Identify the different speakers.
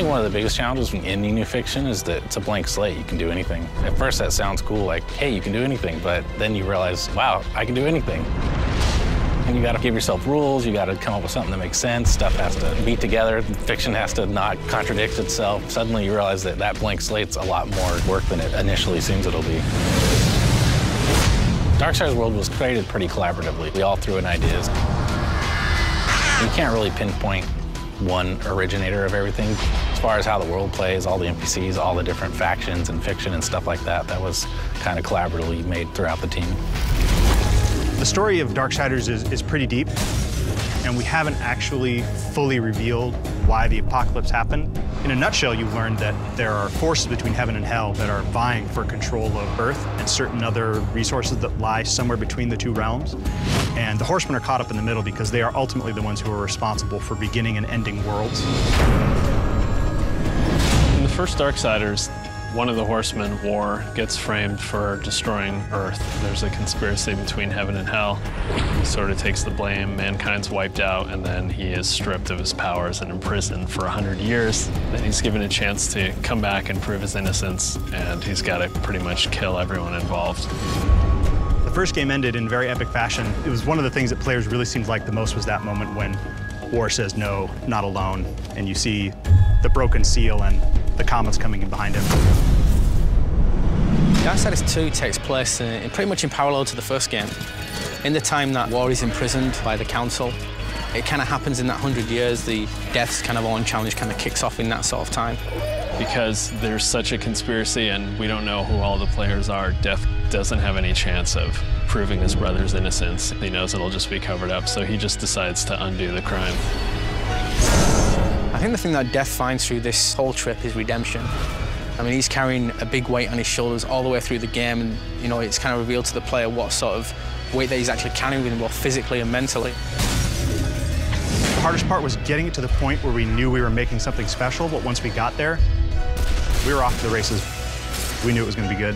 Speaker 1: think one of the biggest challenges when ending new fiction is that it's a blank slate. You can do anything. At first that sounds cool, like, hey, you can do anything, but then you realize, wow, I can do anything. And you gotta give yourself rules, you gotta come up with something that makes sense, stuff has to be together, fiction has to not contradict itself. Suddenly you realize that that blank slate's a lot more work than it initially seems it'll be. Darksiders world was created pretty collaboratively. We all threw in ideas. You can't really pinpoint one originator of everything. As far as how the world plays, all the NPCs, all the different factions and fiction and stuff like that, that was kind of collaboratively made throughout the team.
Speaker 2: The story of Darksiders is pretty deep, and we haven't actually fully revealed why the apocalypse happened. In a nutshell, you learned that there are forces between heaven and hell that are vying for control of Earth and certain other resources that lie somewhere between the two realms. And the Horsemen are caught up in the middle because they are ultimately the ones who are responsible for beginning and ending worlds.
Speaker 3: In the first Darksiders, one of the Horsemen, War, gets framed for destroying Earth. There's a conspiracy between heaven and hell. He sort of takes the blame, mankind's wiped out, and then he is stripped of his powers and imprisoned for 100 years. Then he's given a chance to come back and prove his innocence, and he's got to pretty much kill everyone involved.
Speaker 2: The first game ended in very epic fashion. It was one of the things that players really seemed like the most was that moment when War says, "No, not alone," and you see the broken seal and the comets coming in behind him.
Speaker 4: Darksiders II takes place pretty much in parallel to the first game. In the time that War is imprisoned by the Council, it kind of happens in that 100 years. The deaths kind of on challenge kind of kicks off in that sort of time.
Speaker 3: Because there's such a conspiracy and we don't know who all the players are, Death doesn't have any chance of proving his brother's innocence. He knows it'll just be covered up, so he just decides to undo the crime.
Speaker 4: I think the thing that Death finds through this whole trip is redemption. I mean, he's carrying a big weight on his shoulders all the way through the game, and, you know, it's kind of revealed to the player what sort of weight that he's actually carrying with him, both physically and mentally.
Speaker 2: The hardest part was getting it to the point where we knew we were making something special, but once we got there, we were off to the races. We knew it was going to be good.